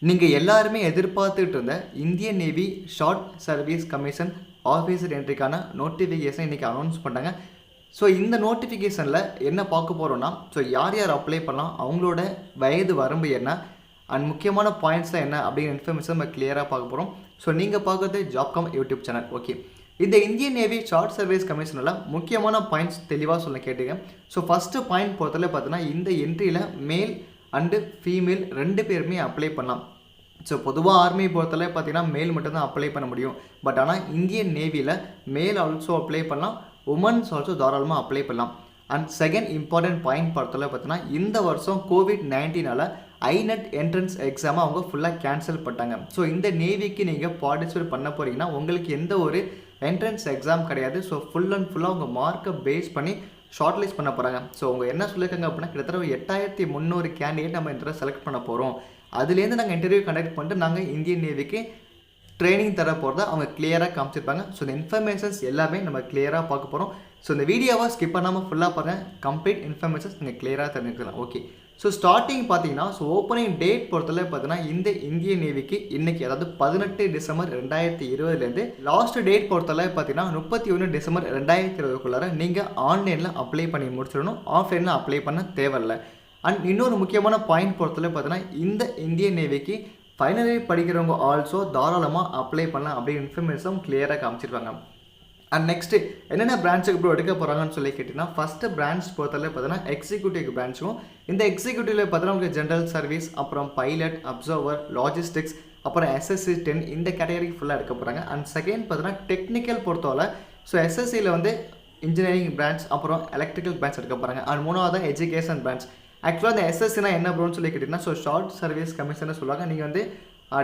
நீங்கள் எல்லாருமே எதிர்பார்த்துட்டு இருந்த Indian Navy short service commission officer என்ட்ரிக்கான நோட்டிஃபிகேஷன் இன்றைக்கி அனௌன்ஸ் பண்ணிட்டாங்க. ஸோ இந்த நோட்டிஃபிகேஷனில் என்ன பார்க்க போகிறோன்னா, ஸோ யார் யார் அப்ளை பண்ணலாம், அவங்களோட வயது வரம்பு என்ன, அண்ட் முக்கியமான பாயிண்ட்ஸ்லாம் என்ன அப்படிங்கிற இன்ஃபர்மேஷன் நம்ம கிளியராக பார்க்க போகிறோம். ஸோ நீங்கள் பார்க்குறது ஜாப்காம் யூடியூப் சேனல். ஓகே, இந்த இந்தியன் நேவி ஷார்ட் சர்வீஸ் கமிஷனில் முக்கியமான பாயிண்ட்ஸ் தெளிவாக சொல்ல கேட்டுங்க. ஸோ ஃபஸ்ட்டு பாயிண்ட் பொறுத்தவரை பார்த்தீங்கன்னா, இந்த என்ட்ரியில் மேல் அண்டு ஃபீமேல் 2 பேருமே அப்ளை பண்ணலாம். ஸோ பொதுவாக ஆர்மி பொறுத்தவரை பார்த்தீங்கன்னா மேல் மட்டும்தான் அப்ளை பண்ண முடியும். பட் ஆனால் இந்தியன் நேவியில் மேல் ஆல்சோ அப்ளை பண்ணலாம், உமன்ஸ் ஆல்சோ தாராளமாக அப்ளை பண்ணலாம். அண்ட் செகண்ட் இம்பார்ட்டன்ட் பாயிண்ட் பொறுத்தவரை பார்த்தீங்கன்னா, இந்த வருஷம் கோவிட்-19 ஐநெட் என்ட்ரன்ஸ் எக்ஸாமை அவங்க ஃபுல்லாக கேன்சல் பண்ணிட்டாங்க. ஸோ இந்த நேவிக்கு நீங்கள் பார்ட்டிசிபேட் பண்ண போகிறீங்கன்னா உங்களுக்கு எந்த ஒரு என்ட்ரன்ஸ் எக்ஸாம் கிடையாது. ஸோ ஃபுல் அண்ட் ஃபுல்லாக உங்கள் மார்க்கை பேஸ் பண்ணி ஷார்ட் லிஸ்ட் பண்ண போகிறாங்க. ஸோ அவங்க என்ன சொல்லியிருக்காங்க அப்படின்னா, கிட்டத்தட்ட 8300 கேண்டிடேட் நம்ம இந்த செலக்ட் பண்ண போகிறோம். அதுலேருந்து நாங்கள் இன்டர்வியூ கண்டக்ட் பண்ணிட்டு நாங்கள் இந்தியன் நேவிக்கு ட்ரைனிங் தர போகிறத அவங்க கிளியராக காமிச்சிருப்பாங்க. ஸோ இந்த இன்ஃபர்மேஷன்ஸ் எல்லாமே நம்ம கிளியராக பார்க்க போகிறோம். ஸோ இந்த வீடியோவை ஸ்கிப் பண்ணாமல் ஃபுல்லாக பாருங்கள், கம்ப்ளீட் இன்ஃபர்மேஷன்ஸ் நீங்கள் கிளியராக தெரிஞ்சுக்கலாம். ஓகே, ஸோ ஸ்டார்டிங் பார்த்தீங்கன்னா, ஸோ ஓப்பனிங் டேட் பொறுத்தவரை பார்த்தீங்கன்னா, இந்த இந்தியன் நேவிக்கு இன்றைக்கி அதாவது 18 டிசம்பர் 2020 லாஸ்ட் டேட் பொறுத்தவரை பார்த்தீங்கன்னா 31 டிசம்பர் 2020 நீங்கள் ஆன்லைனில் அப்ளை பண்ணி முடிச்சிடணும், ஆஃப்லைனில் அப்ளை பண்ண தேவையில்லை. அண்ட் இன்னொரு முக்கியமான பாயிண்ட் பொறுத்தவரை பார்த்தீங்கன்னா, இந்த இந்தியன் நேவிக்கு ஃபைனல் இயர் படிக்கிறவங்க ஆல்சோ தாராளமாக அப்ளை பண்ணலாம் அப்படிங்கிற இன்ஃபர்மேஷன் கிளியராக காமிச்சிருவாங்க. அண்ட் நெக்ஸ்ட்டு என்னென்ன பிரான்ச்சுக்கு இப்போ எடுக்க போகிறாங்கன்னு சொல்லி கேட்டிங்கன்னா, ஃபஸ்ட்டு பிரான்ச் பொறுத்தவரை பார்த்தீங்கன்னா எக்ஸிக்யூட்டிவ் பிரான்ச்சும், இந்த எக்ஸிக்யூட்டிவில் பார்த்தீங்கன்னா உங்களுக்கு ஜென்ரல் சர்வீஸ், அப்புறம் பைலட், அப்சர்வர், லாஜிஸ்டிக்ஸ், அப்புறம் SSC 10 இந்த கேட்டகரி ஃபுல்லாக எடுக்க போகிறாங்க. அண்ட் செகண்ட் பார்த்தீங்கன்னா டெக்னிக்கல் பொறுத்தவரை, ஸோ SSCயில் வந்து இன்ஜினியரிங் பிரான்ச், அப்புறம் எலக்ட்ரிக்கல் பிரான்ச் எடுக்க போகிறாங்க. அண்ட் மூணாவது எஜுகேஷன் பிரான்ச். ஆக்சுவலாக இந்த SSCனா என்ன ப்ரோன்னு சொல்லி கேட்டிங்கன்னா, ஸோ ஷார்ட் சர்வீஸ் கமிஷன் சொல்லுவாங்க. நீங்கள் வந்து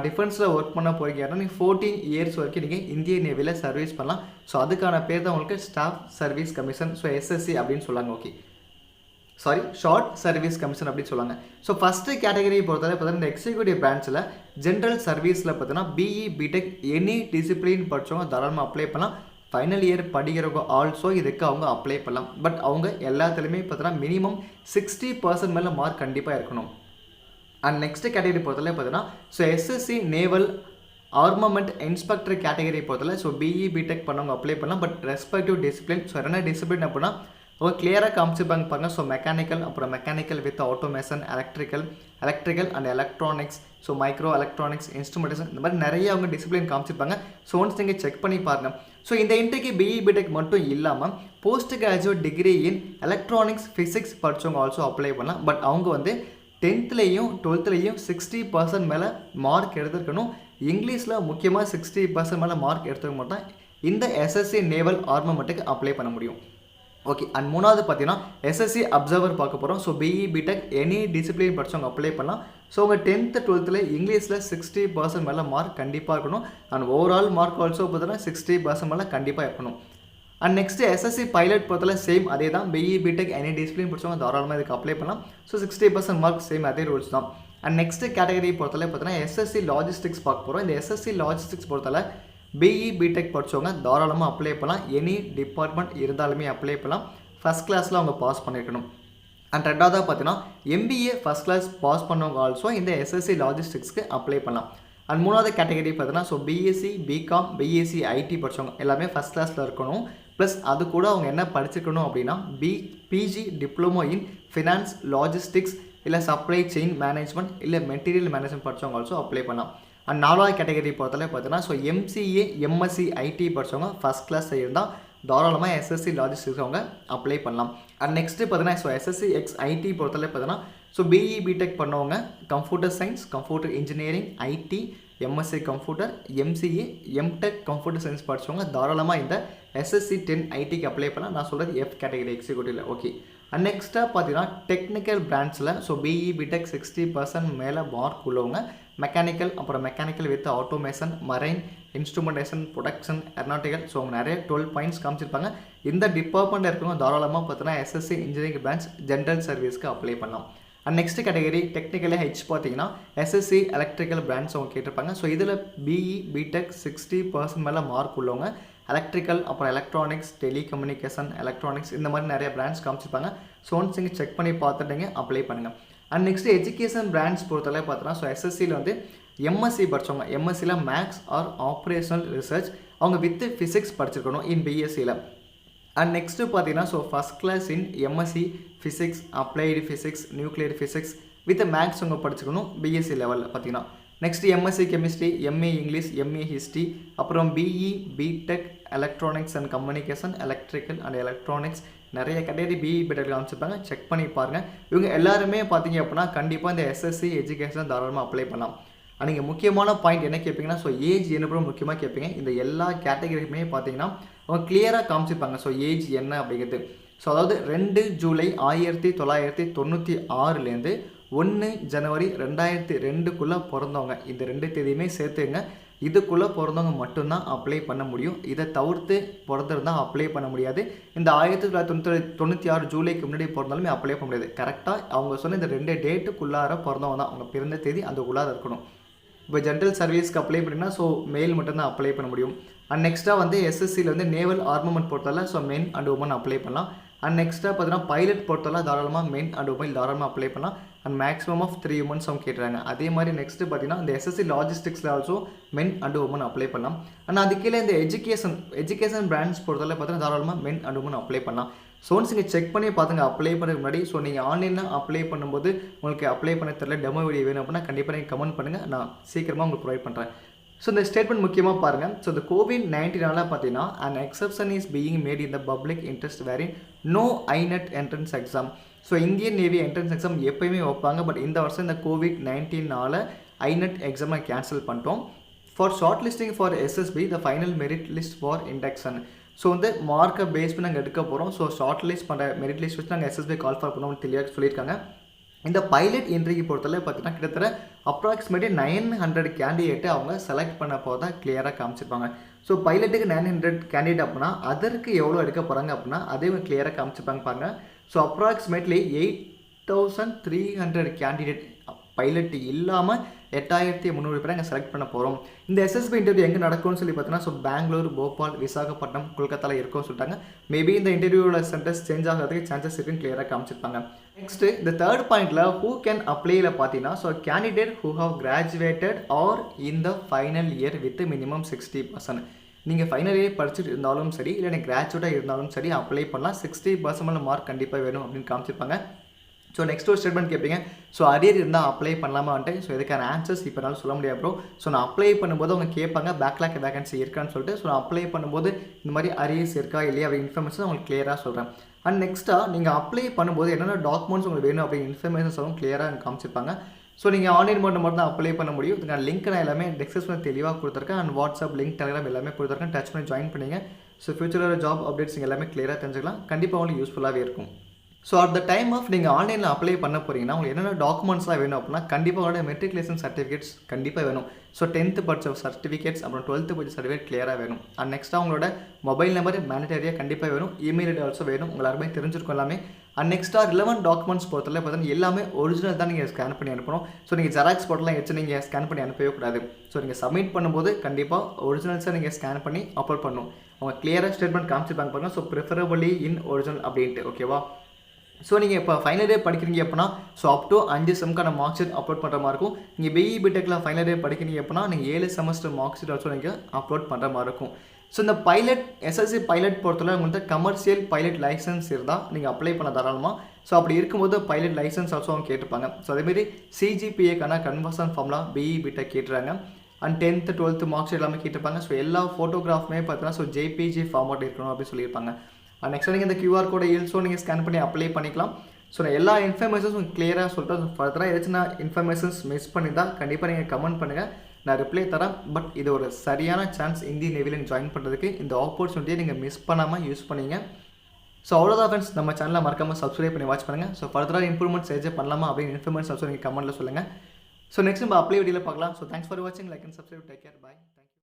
டிஃபென்ஸில் ஒர்க் பண்ண போகிறீங்க, நீங்கள் 14 இயர்ஸ் வரைக்கும் நீங்கள் இந்தியன் நேவியில் சர்வீஸ் பண்ணலாம். ஸோ அதுக்கான பேர் தான் உங்களுக்கு staff service commission, so SSC அப்படின்னு சொல்லுவாங்க. Okay, sorry, short service commission அப்படின்னு சொல்லுவாங்க. ஸோ ஃபஸ்ட்டு கேட்டகரி பொறுத்தவரை பார்த்தீங்கன்னா, இந்த எக்ஸிக்யூட்டிவ் பிரான்ச்சில் ஜென்ரல் சர்வீஸில் பார்த்தீங்கன்னா BE BTech எனி டிசிப்ளின் படித்தவங்க தாராளமாக அப்ளை பண்ணலாம். ஃபைனல் இயர் படிக்கிறவங்க ஆல்சோ இதுக்கு அவங்க அப்ளை பண்ணலாம். பட் அவங்க எல்லாத்துலேயுமே பார்த்தீங்கன்னா மினிமம் 60% மேலே மார்க் கண்டிப்பாக இருக்கணும். அண்ட் நெக்ஸ்ட் கேட்டகரி பொறுத்தவரை பார்த்தீங்கன்னா, so SSC naval armament inspector category பொறுத்தவரை, ஸோ BE BTech பண்ணவங்க அப்ளை பண்ணலாம். பட் ரெஸ்பெக்டிவ் டிசிப்ளின், ஸோ என்ன டிசிப்ளின் அப்படின்னா அவங்க கிளியராக காமிச்சிருப்பாங்க பாருங்க. ஸோ மெக்கானிக்கல், அப்புறம் mechanical with automation, electrical and electronics, so micro electronics, instrumentation, இந்த மாதிரி நிறைய அவங்க டிசிப்ளின் காமிச்சிருப்பாங்க. ஸோ ஒன்ஸ் நீங்கள் செக் பண்ணி பாருங்கள். ஸோ இந்த இன்ட்ரிக்கு BE BTech மட்டும் இல்லாமல் post graduate degree in electronics physics படித்தவங்க ஆல்சோ அப்ளை பண்ணலாம். பட் அவங்க வந்து 10th-லையும் 12th-லையும் 60% மேலே மார்க் எடுத்துருக்கணும். இங்கிலீஷில் முக்கியமாக 60% மேலே மார்க் எடுத்துக்க மாட்டோம் இந்த SSC நேவல் ஆர்மமெண்ட்டுக்கு அப்ளை பண்ண முடியும். ஓகே, அண்ட் மூணாவது பார்த்தீங்கன்னா SSC அப்சர்வர் பார்க்க போகிறோம். So BE BTech any discipline படித்தவங்க அப்ளை பண்ணலாம். ஸோ உங்கள் 10th 12th இங்கிலீஷில் 60% மேலே மார்க் கண்டிப்பாக இருக்கணும். அண்ட் ஓவரால் மார்க் ஆல்சோ பார்த்தீங்கன்னா 60% மேலே கண்டிப்பாக இருக்கணும். அண்ட் நெக்ஸ்ட் SSC பைலட் பொறுத்தவரை சேம் அதே தான். BE BTech எனி டிசிப்ளின் படித்தவங்க தாராளமாக இதுக்கு அப்ளை பண்ணலாம். ஸோ 60% மார்க் சேம் அதே ரூல்ஸ் தான். அண்ட் நெக்ஸ்ட் கேட்டகரி பொறுத்தவரை பார்த்தீங்கன்னா SSC லாஜிஸ்டிக்ஸ் பார்க்க போகிறோம். இந்த SSC லாஜிஸ்டிக்ஸ் பொறுத்தவரை BE BTech படித்தவங்க தாராளமாக அப்ளை பண்ணலாம். எனி டிபார்ட்மெண்ட் இருந்தாலுமே அப்ளை பண்ணலாம். ஃபஸ்ட் கிளாஸில் அவங்க பாஸ் பண்ணியிருக்கணும். அண்ட் ரெண்டாவதாக பார்த்தீங்கன்னா MBA ஃபஸ்ட் கிளாஸ் பாஸ் பண்ணவங்க ஆல்சோ இந்த SSC லாஜிஸ்டிக்ஸ்க்கு அப்ளை பண்ணலாம். அண்ட் மூணாவது கேட்டகரி பார்த்தீங்கன்னா, so BSc BCom BSc IT படித்தவங்க எல்லாமே ஃபஸ்ட் கிளாஸில் இருக்கணும். ப்ளஸ் அது கூட அவங்க என்ன படிச்சிருக்கணும் அப்படின்னா PG diploma in finance, logistics, இல்லை சப்ளை செயின் மேனேஜ்மெண்ட், இல்லை மெட்டீரியல் மேனேஜ்மெண்ட் படித்தவங்க ஆல்சோ அப்ளை பண்ணலாம். அண்ட் நாலாவது கேட்டகரி பொறுத்தவரை பார்த்தீங்கன்னா, ஸோ MCA MSc IT படித்தவங்க ஃபஸ்ட் கிளாஸ் இருந்தால் தாராளமாக SSC லாஜிஸ்டிக்ஸ் அவங்க அப்ளை பண்ணலாம். அண்ட் நெக்ஸ்ட்டு பார்த்தீங்கன்னா, ஸோ SSC X IT பொறுத்தவரை பார்த்தீங்கன்னா, ஸோ BE BTech பண்ணவங்க computer science, computer engineering, IT, MSc computer, MCA MTech computer science படித்தவங்க தாராளமாக இந்த SSC 10 ITக்கு அப்ளை பண்ணலாம். நான் சொல்கிறது F கேட்டகரி எக்ஸிக்யூட்டிவில். ஓகே, அண்ட் நெக்ஸ்ட்டாக பார்த்தீங்கன்னா டெக்னிக்கல் பிரான்ச்சில், ஸோ BE BTech 60% மேலே மார்க் உள்ளவங்க மெக்கானிக்கல், அப்புறம் mechanical with automation, marine, instrumentation, production, aeronautical, so அவங்க நிறைய 12 பாயிண்ட்ஸ் காமிச்சிருப்பாங்க. இந்த டிபார்ட்மெண்ட் இருக்கவங்க தாராளமாக பார்த்தீங்கன்னா SSC இன்ஜினியரிங் பிரான்ச் ஜென்ரல் சர்வீஸ்க்கு அப்ளை பண்ணலாம். அண்ட் நெக்ஸ்ட் கேட்டகரி டெக்னிக்கலாக H பார்த்தீங்கன்னா SSC எலக்ட்ரிக்கல் பிரான்ச் அவங்க கேட்டிருப்பாங்க. ஸோ இதில் BE BTech 60% மேலே மார்க் உள்ளவங்க எலக்ட்ரிக்கல், அப்புறம் எலக்ட்ரானிக்ஸ், டெலிகம்யூனிகேஷன், எலக்ட்ரானிக்ஸ் இந்த மாதிரி நிறைய பிரான்ச் காமிச்சிருப்பாங்க. ஸோ ஒன்ஸ் நீங்கள் செக் பண்ணி பார்த்துட்டீங்க அப்ளை பண்ணுங்கள். அண்ட் நெக்ஸ்ட் எஜுகேஷன் பிரான்ச் பொறுத்தவரை பார்த்தோன்னா, ஸோ SSCயில் வந்து எம்எஸ்சி படித்தவங்க, எம்எஸ்சியில் மேக்ஸ் ஆர் ஆப்ரேஷனல் ரிசர்ச், அவங்க வித் ஃபிசிக்ஸ் படிச்சிருக்கணும் இன் பிஎஸ்சியில். அண்ட் நெக்ஸ்ட்டு பார்த்தீங்கன்னா so first class in MSc physics, applied physics, nuclear physics with maths அவங்க படிச்சுக்கணும் பிஎஸ்சி லெவலில் பார்த்தீங்கன்னா. Next MSc chemistry, MA English, MA history, அப்புறம் BE BTech electronics and communication, electrical and electronics, நிறைய category BE BTech காமிச்சிருப்பாங்க, check பண்ணி பாருங்கள். இவங்க எல்லாருமே பார்த்தீங்க அப்படின்னா கண்டிப்பாக இந்த எஸ்எஸ்சி எஜுகேஷன் தாராளமாக அப்ளை பண்ணலாம். நீங்கள் முக்கியமான பாயிண்ட் என்ன கேட்பீங்கன்னா ஸோ ஏஜ் என்ன முக்கியமாக கேட்பீங்க. இந்த எல்லா கேட்டகரிக்குமே பார்த்தீங்கன்னா அவங்க கிளியராக காமிச்சிருப்பாங்க ஸோ ஏஜ் என்ன அப்படிங்கிறது. ஸோ அதாவது 2 ஜூலை 1996லேருந்து 1 ஜனவரி 2002க்குள்ளே பிறந்தவங்க, இந்த 2 தேதியுமே சேர்த்துங்க. இதுக்குள்ளே பிறந்தவங்க மட்டும்தான் அப்ளை பண்ண முடியும். இதை தவிர்த்து பிறந்திருந்தால் அப்ளை பண்ண முடியாது. இந்த 1996 ஜூலைக்கு முன்னாடி பிறந்தாலுமே அப்ளை பண்ண முடியாது. கரெக்டாக அவங்க சொன்ன இந்த 2 டேட்டுக்குள்ளார பிறந்தவங்க தான், அவங்க பிறந்த தேதி அதுக்குள்ளார இருக்கணும். இப்போ ஜென்ரல் சர்வீஸ்க்கு அப்ளை பண்ணிங்கன்னா ஸோ மேல் மட்டும்தான் அப்ளை பண்ண முடியும். அண்ட் நெக்ஸ்ட்டாக வந்து எஸ்எஸ்சியில் வந்து நேவல் ஆர்மமெண்ட் பொறுத்தவரை so men and women apply பண்ணலாம். அண்ட் நெக்ஸ்ட்டாக பார்த்தீங்கன்னா பைலட் பொறுத்தவரை தாராளமாக மென் அண்ட் உமன் தாராளமாக அப்ளை பண்ணலாம். அண்ட் மேக்ஸிமம் ஆஃப் 3 உமன்ஸ் அவங்க கேட்டுறாங்க. அதே மாதிரி நெக்ஸ்ட்டு பார்த்தீங்கன்னா இந்த எஸ்எஸ்சி லாஜிஸ்டிக்ஸில் also men and women apply பண்ணலாம். ஆனால் அது கீழே இந்த எஜுகேஷன் பிரான்ச் பொறுத்தவரை பார்த்தீங்கன்னா தாராளமாக மென் அண்ட் உமன் அப்ளை பண்ணலாம். ஸோ ஒன்ஸ் நீங்கள் செக் பண்ணி பார்த்துங்க அப்ளை பண்ணுறதுக்கு முன்னாடி. ஸோ நீங்கள் ஆன்லைனில் அப்ளை பண்ணும்போது உங்களுக்கு அப்ளை பண்ண தெரியல, டெமோ வீடியோ வேணும் அப்படின்னா கண்டிப்பாக நீங்கள் கமெண்ட் பண்ணுங்கள், நான் சீக்கிரமாக உங்களுக்கு ப்ரொவைட் பண்ணுறேன். ஸோ இந்த ஸ்டேட்மெண்ட் முக்கியமாக பாருங்கள். ஸோ இந்த COVID-19 பார்த்தீங்கன்னா and exception is being made in the public interest wherein no INET entrance exam. So Indian Navy entrance exam எப்போயுமே வைப்பாங்க, பட் இந்த வருஷம் இந்த COVID-19 ஐநெட் எக்ஸாமை கேன்சல் பண்ணிட்டோம். For short listing for SSB the final merit list for induction. So வந்து மார்க்கை base பண்ணி நாங்கள் எடுக்க போகிறோம். ஸோ ஷார்ட் லிஸ்ட் பண்ணுற மெரிட் லிஸ்ட் வச்சு நாங்கள் எஸ்எஸ்பி கால் ஃபார் பண்ணோம்னு தெளிவாக சொல்லியிருக்காங்க. இந்த பைலட் இன்டர்வியூ பொறுத்தவரை பார்த்தீங்கன்னா கிட்டத்தட்ட அப்ராக்சிமேட்லி 900 கேண்டிடேட்டை அவங்க செலக்ட் பண்ண போதான் கிளியராக காமிச்சிருப்பாங்க. ஸோ பைலட்டுக்கு 900 கேண்டிடேட் அப்படின்னா அதற்கு எவ்வளோ எடுக்க போகிறாங்க அப்படின்னா அதையும் கிளியராக காமிச்சிருப்பாங்க பாருங்கள். ஸோ அப்ராக்சிமேட்லி 8300 கேண்டிடேட் பைலட் இல்லாமல் 8300 பேரை அங்கே செலக்ட் பண்ண போகிறோம். இந்த எஸ்எஸ்பி இன்டர்வியூ எங்கே நடக்கும்னு சொல்லி பார்த்தீங்கன்னா ஸோ பெங்களூர், போபால், விசாகப்பட்டினம், கொல்கத்தாவில் இருக்கும்னு சொல்லிட்டாங்க. மேபி இந்த இன்டர்வியூவில் சென்டர்ஸ் சேஞ்ச் ஆகிறதுக்கு சான்சஸ் இருக்குன்னு கிளியராக காமிச்சிருப்பாங்க. நெக்ஸ்ட்டு இந்த தேர்ட் பாயிண்டில் ஹூ கேன் அப்ளைல பார்த்தீங்கன்னா so candidate who have graduated are in the final year with minimum 60%. நீங்கள் ஃபைனல் இயர் படிச்சுட்டு இருந்தாலும் சரி, இல்லை நீங்கள் கிராஜுவேட்டாக இருந்தாலும் சரி அப்ளை பண்ணலாம். 60% மார்க் கண்டிப்பாக வேணும் அப்படின்னு காமிச்சிருப்பாங்க. ஸோ நெக்ஸ்ட் ஒரு ஸ்டேட்மெண்ட் கேட்பீங்க, ஸோ அரியர் இருந்தால் அப்ளை பண்ணலாமா வந்துட்டு. ஸோ இதுக்கான ஆன்சர்ஸ் இப்போ என்னால் சொல்ல முடியாது ப்ரோ. ஸோ நான் அப்ளை பண்ணும்போது அவங்க கேட்பாங்க பேக்லாக் வேகன்சி இருக்கான்னு சொல்லிட்டு. ஸோ நான் அப்ளை பண்ணும்போது இந்த மாதிரி அரியர்ஸ் இருக்கா இல்லையா அப்படி இன்ஃபர்மேஷன் உங்களுக்கு கிளியராக சொல்கிறேன். அண்ட் நெக்ஸ்ட்டாக நீங்கள் அப்ளை பண்ணும்போது என்னென்ன டாக்குமெண்ட்ஸ் உங்களுக்கு வேணும் அப்படின்னு இன்ஃபர்மேஷன்ஸ் அவங்க கிளியராக காமிச்சிருப்பாங்க. ஸோ நீங்கள் ஆன்லைன் மட்டும் தான் அப்ளை பண்ண முடியும். இதுக்கான லிங்க் நான் எல்லாமே டிஸ்கிரிப்ஷனில் தெளிவாக கொடுத்துருக்கேன். அண்ட் வாட்ஸ்அப் லிங்க், டெலிகிராம் எல்லாமே கொடுத்துருக்கேன். டச் பண்ணி ஜாயின் பண்ணிங்க. ஸோ ஃபியூச்சரில் ஜாப் அப்டேட்ஸ் எல்லாமே கிளியராக தெரிஞ்சுக்கலாம். கண்டிப்பாக உங்களுக்கு யூஸ்ஃபுல்லாகவே இருக்கும். So at the time of நீங்கள் ஆன்லைனில் அப்ளை பண்ண போகிறீங்கன்னா உங்களுக்கு என்னென்ன டாக்குமெண்ட்ஸ்லாம் வேணும் அப்படின்னா கண்டிப்பாக உங்களோட மெட்ரிகுலேஷன் சர்டிஃபிகேட்ஸ் கண்டிப்பாக வேணும். ஸோ 10th படித்த சர்டிஃபிகேட்ஸ் அப்புறம் 12th படித்த சர்டிஃபிகேட் கிளியராக வேணும். அண்ட் நெக்ஸ்ட்டாக உங்களோட மொபைல் நம்பர் மேண்டேட்டரியாக கண்டிப்பாக வேணும். இமெயில் ஐடி ஆல்சோ வேணும். எல்லாருமே தெரிஞ்சிருக்கும் எல்லாமே. அண்ட் நெக்ஸ்ட்டாக ரிலவெண்ட் டாக்குமெண்ட்ஸ் பொறுத்தவரை பார்த்தீங்கன்னா எல்லாமே ஒரிஜினல் தான் நீங்கள் ஸ்கேன் பண்ணி அனுப்பணும். ஸோ நீங்கள் ஜெராக்ஸ் போட்டெல்லாம் வச்சு நீங்கள் ஸ்கேன் பண்ணி அனுப்பவே கூடாது. ஸோ நீங்கள் சப்மிட் பண்ணும்போது கண்டிப்பாக ஒரிஜினல்ஸை நீங்கள் ஸ்கேன் பண்ணி அப்லோட் பண்ணணும். அவங்க கிளியராக ஸ்டேட்மெண்ட் காமிச்சிருப்பாங்க பாருங்கள். ஸோ ப்ரிஃபரபிளி இன் ஒரிஜினல் அப்படின்ட்டு, ஓகேவா. ஸோ நீங்கள் இப்போ ஃபைனல் இயர் படிக்கிறீங்க அப்படின்னா ஸோ அப் டு 5 செம்க்கான மார்க் ஷீட் அப்லோட் பண்ணுற மாதிரி இருக்கும். நீங்கள் பிஇ பிடெக்கில் ஃபைனல் இயர் படிக்கிறீங்க அப்படின்னா நீங்கள் 7 செமஸ்டர் மார்க் ஷீட் ஆல்சோ நீங்கள் அப்லோட் பண்ணுற மாதிரி இருக்கும். ஸோ இந்த பைலட் எஸ்எஸ்சி பைலட் பொறுத்தவரை உங்கள்கிட்ட கமர்ஷியல் பைலட் லைசன்ஸ் இருந்தால் நீங்கள் அப்ளை பண்ண தாராளமாக. ஸோ அப்படி இருக்கும்போது பைலட் லைசன்ஸ் ஆல்சோ அவங்க கேட்டுப்பாங்க. ஸோ அதேமாரி சிஜிபிஏக்கான கன்வர்ஷன் ஃபார்ம்லாம் பிஇ பிடெக் கேட்டுறாங்க. And 10th 12th mark sheet எல்லாமே கேட்டிருப்பாங்க. ஸோ எல்லா ஃபோட்டோகிராஃப்மே பார்த்தீங்கன்னா ஸோ ஜேபிஜி ஃபார்மேட் இருக்கணும் அப்படின்னு சொல்லியிருப்பாங்க. அண்ட் நெக்ஸ்ட் நீங்கள் இந்த கியூஆர் கோடை இல்ஸோ நீங்கள் ஸ்கேன் பண்ணி அப்ளை பண்ணிக்கலாம். ஸோ நான் எல்லா இன்ஃபர்மேஷன்ஸ் உங்களுக்கு கிளியராக சொல்கிறேன். ஃபர்தராக ஏதாச்சும் நான் இன்ஃபர்மேஷன்ஸ் மிஸ் பண்ணி தான் கண்டிப்பாக நீங்கள் கமெண்ட் பண்ணுங்கள், நான் ரிப்ளை தரேன். பட் இது ஒரு சரியான சான்ஸ் இந்தியன் நேவியில் நீங்கள் ஜாயின் பண்ணுறதுக்கு. இந்த ஆப்பர்ச்சுனிட்டியை நீங்கள் மிஸ் பண்ணாமல் யூஸ் பண்ணிங்க. ஸோ அவ்வளோதான் ஃப்ரெண்ட்ஸ், நம்ம சேனலை மறக்காமல் சப்ஸ்கிரைப் பண்ணி வாட்ச் பண்ணுங்கள். ஸோ ஃபர்தராக இம்ப்ரூவ்மெண்ட்ஸ் ஏதாச்சும் பண்ணலாமா அப்படின்னு இன்ஃபர்மேஷன் ஆல்சோ நீங்கள் கமெண்ட்டில் சொல்லுங்கள். ஸோ நெக்ஸ்ட் நம்ம அப்ளை வீடியோவில் பார்க்கலாம். ஸோ தேங்க்ஸ் ஃபார் வாட்சிங். Like and subscribe. Take care. Bye.